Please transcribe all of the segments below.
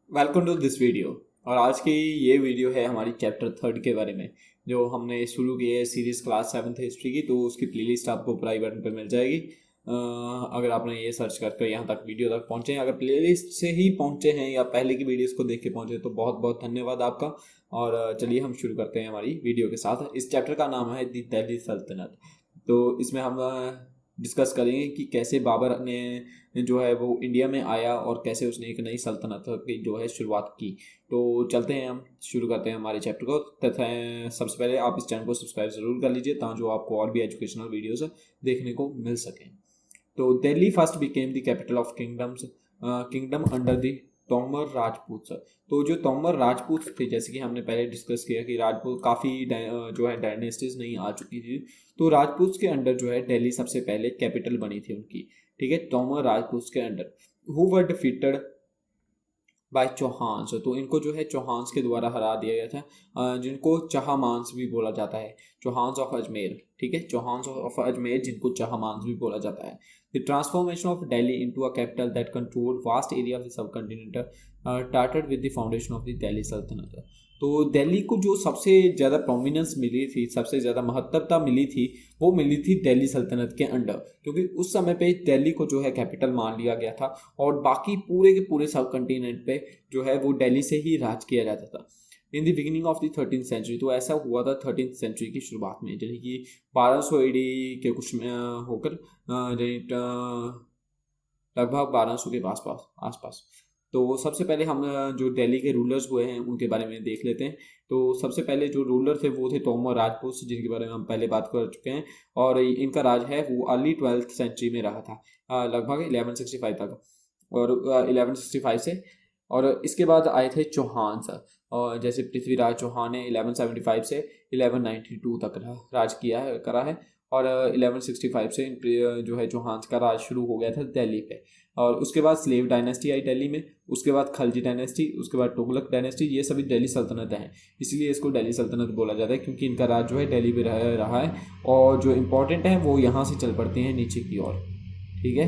Welcome to this video. और आज की ये वीडियो है हमारी चैप्टर 3 के बारे में, जो हमने शुरू की है सीरीज क्लास 7th हिस्ट्री की। तो उसकी प्लेलिस्ट आपको ऊपर आई बटन पर मिल जाएगी। अगर आपने ये सर्च करके यहाँ तक वीडियो तक पहुँचे हैं, अगर प्लेलिस्ट से ही पहुँचे हैं या पहले की वीडियोस को देख के पहुँचे, तो बहुत बहुत धन्यवाद आपका। और चलिए हम शुरू करते हैं हमारी वीडियो के साथ। इस चैप्टर का नाम है दी दिल्ली सल्तनत। तो इसमें हम डिस्कस करेंगे कि कैसे बाबर ने जो है वो इंडिया में आया और कैसे उसने एक नई सल्तनत की जो है शुरुआत की। तो चलते हैं, हम शुरू करते हैं हमारे चैप्टर को। तथा सबसे पहले आप इस चैनल को सब्सक्राइब ज़रूर कर लीजिए, ताकि जो आपको और भी एजुकेशनल वीडियोस देखने को मिल सकें। तो Delhi first became the capital of kingdom under the Tomar Rajput. तो जो तोमर राजपूत थे, जैसे कि हमने पहले डिस्कस किया कि राजपूत काफ़ी जो है डायनेस्टीज नहीं आ चुकी थी। तो राजपूत के अंडर जो है दिल्ली सबसे पहले कैपिटल बनी थी उनकी। ठीक है, तोमर राजपूत के under who were defeated by Chauhans. तो इनको जो है चौहान्स के द्वारा हरा दिया गया था, जिनको चहामांस भी बोला जाता है। चौहान्स ऑफ अजमेर, ठीक है, चौहान्स ऑफ अजमेर जिनको चहामांस भी बोला जाता है। The transformation of Delhi into a capital that controlled vast area of the sub continent started with the foundation of the Delhi सल्तनत। तो दिल्ली को जो सबसे ज़्यादा प्रोमिनेंस मिली थी, सबसे ज़्यादा महत्वता मिली थी, वो मिली थी दिल्ली सल्तनत के अंडर। क्योंकि उस समय पे दिल्ली को जो है कैपिटल मान लिया गया था, और बाकी पूरे के पूरे सब कंटिनेंट पे जो है वो दिल्ली से ही राज किया जाता था। In the beginning of the 13th century, तो ऐसा हुआ था 13th सेंचुरी की शुरुआत में, यानी कि 1200 एडी के कुछ में होकर लगभग 1200 के आसपास आसपास। तो सबसे पहले हम जो दिल्ली के रूलर्स हुए हैं उनके बारे में देख लेते हैं। तो सबसे पहले जो रूलर थे वो थे तोमर राजपूत, जिनके बारे में हम पहले बात कर चुके हैं। और इनका राज है वो अर्ली 12th सेंचुरी में रहा था, लगभग 1165 तक। और 1165 से, और इसके बाद आए थे चौहान। और जैसे पृथ्वीराज चौहान ने 1175 से 1192 तक राज किया है करा है। और 1165 से जो है चौहान का राज शुरू हो गया था दिल्ली पे। और उसके बाद स्लेव डायनेस्टी आई दिल्ली में, उसके बाद खलजी डायनेस्टी, उसके बाद तुगलक डायनेस्टी। ये सभी दिल्ली सल्तनत हैं, इसलिए इसको दिल्ली सल्तनत बोला जाता है, क्योंकि इनका राज जो है दिल्ली पे रहा है। और जो इम्पोर्टेंट है वो यहाँ से चल पड़ते हैं नीचे की ओर। ठीक है,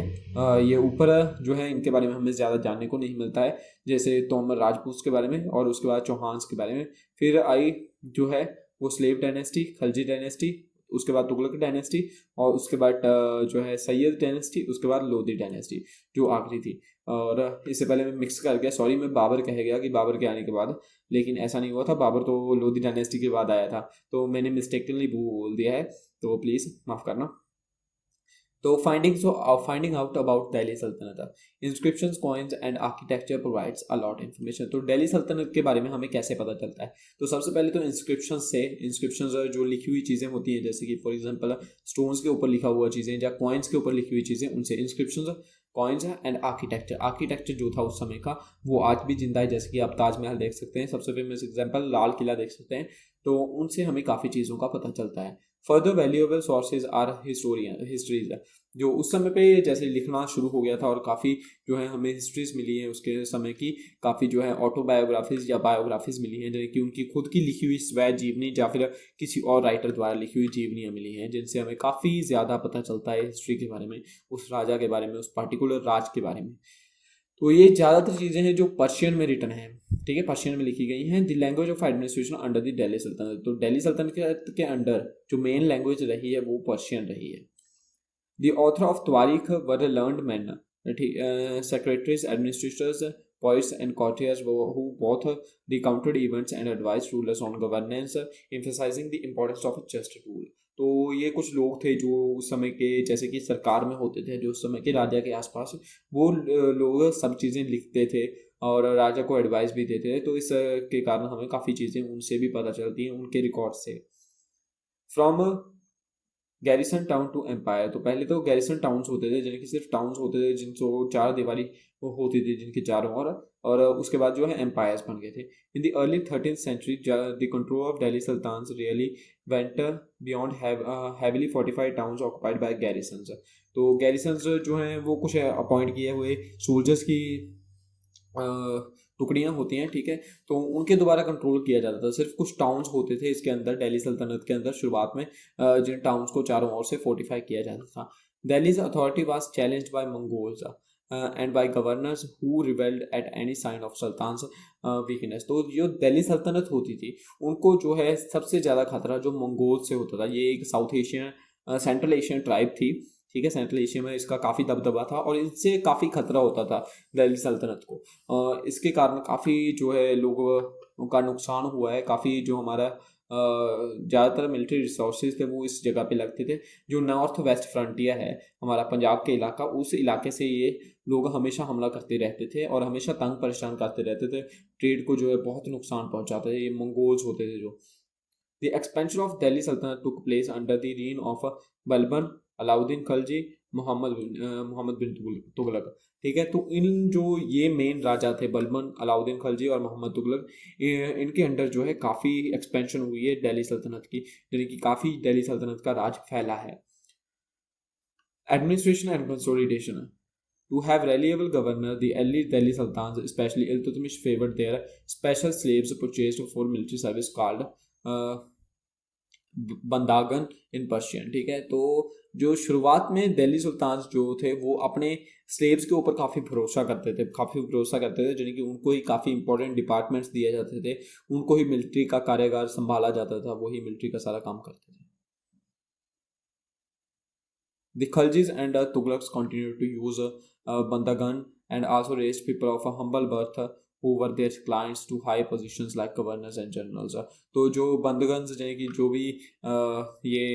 ये ऊपर जो है इनके बारे में हमें ज़्यादा जानने को नहीं मिलता है, जैसे तोमर राजपूत के बारे में और उसके बाद चौहान्स के बारे में। फिर आई जो है वो स्लेव डायनेस्टी, खलजी डायनेस्टी, उसके बाद तुगलक डायनेस्टी, और उसके बाद जो है सैयद डायनेस्टी, उसके बाद लोधी डायनेस्टी जो आखिरी थी। और इससे पहले मैं मिक्स कर गया, सॉरी, मैं बाबर कह गया कि बाबर के आने के बाद, लेकिन ऐसा नहीं हुआ था। बाबर तो लोधी डायनेस्टी के बाद आया था, तो मैंने मिस्टेकली बोल दिया है, तो प्लीज़ माफ़ करना। तो फाइंडिंग आउट अबाउट दिल्ली सल्तनत, inscriptions, coins and architecture provides a lot information. तो दिल्ली सल्तनत के बारे में हमें कैसे पता चलता है? तो सबसे पहले तो इंस्क्रिप्शंस जो लिखी हुई चीज़ें होती हैं, जैसे कि फॉर एग्जांपल स्टोन्स के ऊपर लिखा हुआ चीज़ें या कॉइन्स के ऊपर लिखी हुई चीज़ें, उनसे इंस्क्रिप्शंस, कॉइन्स एंड आर्किटेक्चर जो था उस समय का, वो आज भी जिंदा है। जैसे कि आप ताजमहल देख सकते हैं, सबसे फेमस एग्जाम्पल लाल किला देख सकते हैं। तो उनसे हमें काफ़ी चीज़ों का पता चलता है। Further valuable sources are histories, जो उस समय पे जैसे लिखना शुरू हो गया था, और काफ़ी जो है हमें हिस्ट्रीज मिली है उसके समय की, काफ़ी जो है ऑटोबायोग्राफीज या बायोग्राफीज मिली हैं, जैसे कि उनकी खुद की लिखी हुई स्वय जीवनी या फिर किसी और राइटर द्वारा लिखी हुई जीवनियाँ मिली हैं, जिनसे हमें काफ़ी ज़्यादा पता चलता है हिस्ट्री के बारे में, उस राजा के बारे में, उस पर्टिकुलर राज के बारे में। तो ये ज़्यादातर चीज़ें हैं जो पर्शियन में रिटन है, ठीक है, पर्शियन में लिखी गई हैं। The language of administration under the Delhi सल्तनत, तो दिल्ली सल्तनत के अंडर जो मेन लैंग्वेज रही है वो पर्शियन रही है। The author of Tawariq were learned men, secretaries, administrators, poets, and courtiers who both recounted events and advised rulers on governance, emphasizing the importance of a just rule. तो ये कुछ लोग थे जो उस समय के, जैसे कि सरकार में होते थे, जो उस समय के राजा के आसपास, वो लोग सब चीज़ें लिखते थे और राजा को एडवाइस भी देते थे। तो इस के कारण हमें काफ़ी चीज़ें उनसे भी पता चलती हैं, उनके रिकॉर्ड से। From garrison town to empire, तो पहले तो गैरिसन टाउन्स होते थे, जिनकी सिर्फ टाउन्स होते थे, जिनको चार दीवारी वो होती थी जिनके चारों ओर, और उसके बाद जो है एम्पायर्स बन गए थे। In the early 13th century the control of Delhi sultans really went beyond heavily fortified towns occupied by garrisons. तो गैरिसन्स जो हैं वो कुछ अपॉइंट किए हुए सोल्जर्स की टुकड़ियाँ होती हैं, ठीक है, तो उनके द्वारा कंट्रोल किया जाता था। सिर्फ कुछ टाउन्स होते थे इसके अंदर, दिल्ली सल्तनत के अंदर शुरुआत में, जिन टाउन्स को चारों ओर से फोर्टिफाई किया जाता था। Delhi's authority was challenged by Mongols. And by governors who rebelled at any sign of sultan's weakness. तो जो दिल्ली सल्तनत होती थी उनको जो है सबसे ज़्यादा खतरा जो मंगोल से होता था। ये एक south Asian central Asian tribe थी, ठीक है, सेंट्रल एशिया में इसका काफ़ी दबदबा था और इससे काफ़ी खतरा होता था दिल्ली सल्तनत को। इसके कारण काफ़ी जो है लोगों का नुकसान हुआ है, काफ़ी जो हमारा ज़्यादातर मिलिट्री रिसोर्सेज थे वो इस जगह पे लगते थे। जो नॉर्थ वेस्ट फ्रंटियर है हमारा पंजाब के इलाका, उस इलाके से ये लोग हमेशा हमला करते रहते थे और हमेशा तंग परेशान करते रहते थे। ट्रेड को जो है बहुत नुकसान पहुंचाते थे, ये मंगोल्स होते थे जो। The expansion of Delhi Sultanat took place under the reign of Balban, Alauddin Khalji, Mohammad bin Tughlaq. ठीक है, तो इन जो ये मेन राजा थे बलबन, अलाउद्दीन खलजी और मोहम्मद तुगलक, इनके अंडर जो है काफ़ी एक्सपेंशन हुई है दिल्ली सल्तनत की, यानी कि काफ़ी दिल्ली सल्तनत का राज फैला है। Administration and consolidation. To have reliable governor, the early Delhi Sultans, especially Iltutmish, favored their special slaves purchased for military service called bandagan in Persian. ठीक है, तो जो शुरुआत में दिल्ली सुल्तान जो थे वो अपने स्लेव्स के ऊपर काफ़ी भरोसा करते थे, यानी कि उनको ही काफ़ी इंपॉर्टेंट डिपार्टमेंट्स दिए जाते थे, उनको ही मिलिट्री का कार्यभार संभाला जाता था, वही मिलिट्री का सारा काम करते थे। The Khaljis and Tughlaqs continued to use Bandagan and also raised people of a humble birth who were their clients to high positions like governors and generals। तो जो बंदगन्स यानी कि जो भी ये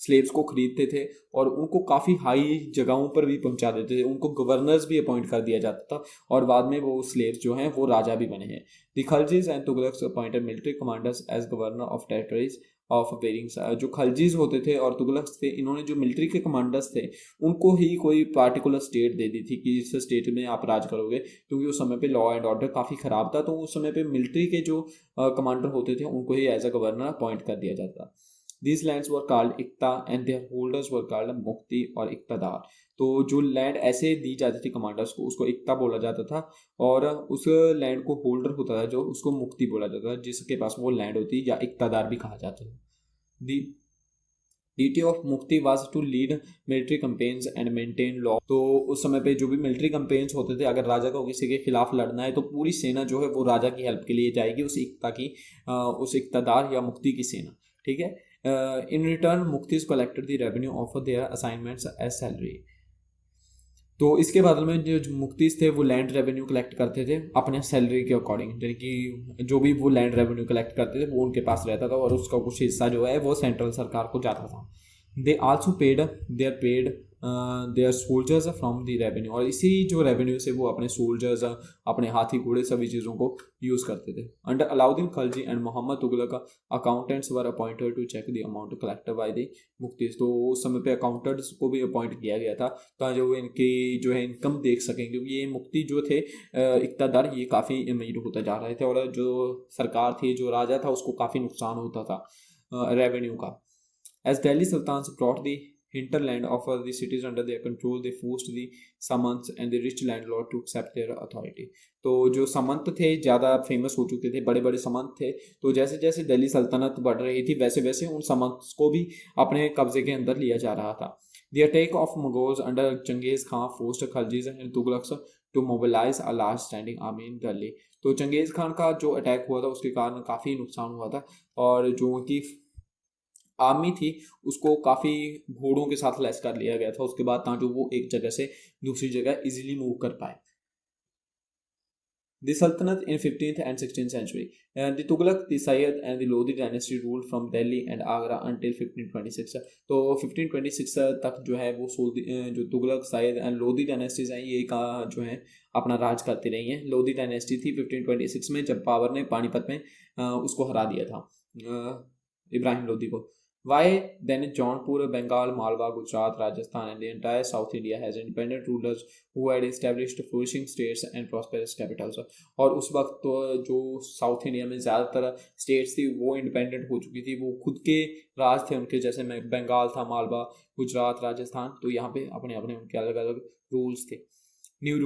स्लेव्स को खरीदते थे और उनको काफ़ी हाई जगहों पर भी पहुंचा देते थे, उनको गवर्नर्स भी अपॉइंट कर दिया जाता था और बाद में वो स्लेव्स जो हैं वो राजा भी बने हैं। The Khaljis and Tughlaqs appointed military commanders as governor of territories of varying. जो खलजीज होते थे और तुगलक्स थे, इन्होंने जो मिलिट्री के कमांडर्स थे उनको ही कोई पार्टिकुलर स्टेट दे दी थी कि इस स्टेट में आप राज करोगे, क्योंकि उस समय पे लॉ एंड ऑर्डर काफ़ी ख़राब था। तो उस समय पे मिलिट्री के जो कमांडर होते थे उनको ही एज अ गवर्नर अपॉइंट कर दिया जाता। These lands were called इक्ता and their holders were called मुक्ति और इक्तदार। तो जो लैंड ऐसे दी जाती थी कमांडर्स को उसको इक्ता बोला जाता था और उस लैंड को होल्डर होता था जो उसको मुक्ति बोला जाता था, जिसके पास वो लैंड होती या इक्तदार भी कहा जाता था। The duty of muqti was to lead military campaigns and maintain law. तो उस समय पे जो भी मिलिट्री कैंपेन्स होते थे, अगर राजा को किसी के खिलाफ लड़ना है तो पूरी सेना जो है वो राजा की हेल्प के लिए जाएगी, उस इक्ता की उस इक्तदार या मुक्ति की सेना। ठीक है, in return muqtis collected the revenue of their assignments as salary. तो इसके बदले में जो मुक्तिज थे वो लैंड रेवेन्यू कलेक्ट करते थे अपने सैलरी के अकॉर्डिंग, यानी कि जो भी वो लैंड रेवेन्यू कलेक्ट करते थे वो उनके पास रहता था और उसका कुछ हिस्सा जो है वो सेंट्रल सरकार को जाता था। They also paid their soldiers from the revenue, और इसी जो रेवेन्यू से वो अपने सोल्जर्स, अपने हाथी घोड़े सभी चीज़ों को यूज़ करते थे। Under Alauddin Khalji and Mohammad Tughlaq accountants were appointed to check the amount collected by the muqtis. तो उस समय पे अकाउंटेंट्स को भी अपॉइंट किया गया था ताकि वो इनकी जो है इनकम देख सकें, क्योंकि ये मुक्ति जो थे इक़्तिदार ये काफ़ी अमीर होते जा रहे थे और जो सरकार थी, जो राजा था, उसको काफ़ी नुकसान होता था रेवेन्यू का। As Delhi Sultans brought the hinterland of the cities under their control, they forced the Samants and the rich landlord to accept their authority। तो जो सामंत थे ज़्यादा फेमस हो चुके थे, बड़े बड़े सामंत थे, तो जैसे जैसे दिल्ली सल्तनत बढ़ रही थी वैसे वैसे उन सामंत को भी अपने कब्जे के अंदर लिया जा रहा था। The attack of Mughals under Genghis Khan forced Khaljis and Tughlaqs to mobilize a large standing army in Delhi। तो चंगेज़ खान का जो अटैक हुआ था उसके कारण काफ़ी नुकसान हुआ था और जो उनकी आर्मी थी उसको काफ़ी घोड़ों के साथ लैस कर लिया गया था उसके बाद, ताकि वो एक जगह से दूसरी जगह इजीली मूव कर पाए। The Sultanate in 15th and 16th century, the Tughlaq, the Sayyid and the Lodi dynasty ruled from Delhi and Agra until 1526। तो 1526 तक जो है वो जो तुगलक, साइद एंड लोधी डायनेस्टीज हैं ये का जो है अपना राज करती रही हैं। लोधी डायनेस्टी थी 1526 में जब बाबर ने पानीपत में उसको हरा दिया था इब्राहिम लोधी को। Why then Jaunpur, Bengal, Malwa, Gujarat, Rajasthan and the entire South India has independent rulers who had established flourishing states and prosperous capitals। और उस वक्त तो जो साउथ इंडिया में ज़्यादातर स्टेट्स थी वो इंडिपेंडेंट हो चुकी थी, वो खुद के राज थे उनके, जैसे में बंगाल था, मालवा, गुजरात, राजस्थान, तो यहाँ पे अपने अपने उनके अलग अलग रूल्स थे। New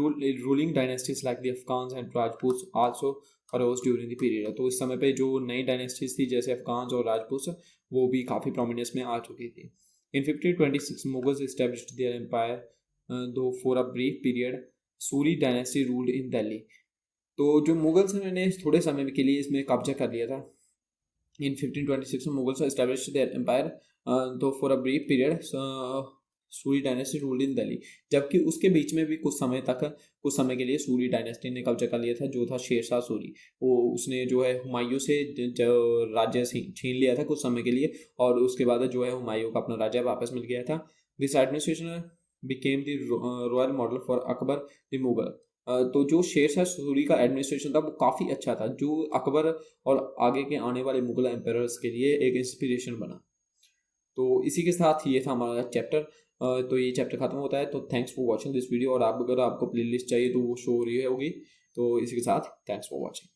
ruling dynasties like the Afghans and Rajput also arose during the period. तो इस समय पे जो नई डायनेस्टीज थी जैसे अफगान्स और राजपूत वो भी काफ़ी प्रोमिनेंस में आ चुकी थी। इन 1526 मुगल्स एस्टेब्लिश्ड देयर एम्पायर दो for a brief period Suri dynasty ruled इन दिल्ली। तो जो मुगल्स हैं मैंने थोड़े समय के लिए इसमें कब्जा कर लिया था। In 1526 में Mughals established their empire, though for a brief period Suri dynasty ruled इन दिल्ली। जबकि उसके बीच में भी कुछ समय के लिए सूरी डायनेस्टी ने कब्जा कर लिया था, जो था शेरशाह सूरी। वो उसने जो है हुमायूं से राज्य छीन लिया था कुछ समय के लिए, और उसके बाद जो है हुमायूं का अपना राज्य वापस मिल गया था। This administration became the royal model for Akbar the Mughal. तो जो शेरशाह सूरी का एडमिनिस्ट्रेशन था वो काफ़ी अच्छा था, जो अकबर और आगे के आने वाले मुगल एम्पायर्स के लिए एक इंस्पिरेशन बना। तो इसी के साथ ये था हमारा चैप्टर। तो ये चैप्टर खत्म होता है। तो thanks for watching this video, और आप अगर आपको प्लेलिस्ट चाहिए तो वो शो हो रही होगी। तो इसी के साथ थैंक्स फॉर वॉचिंग।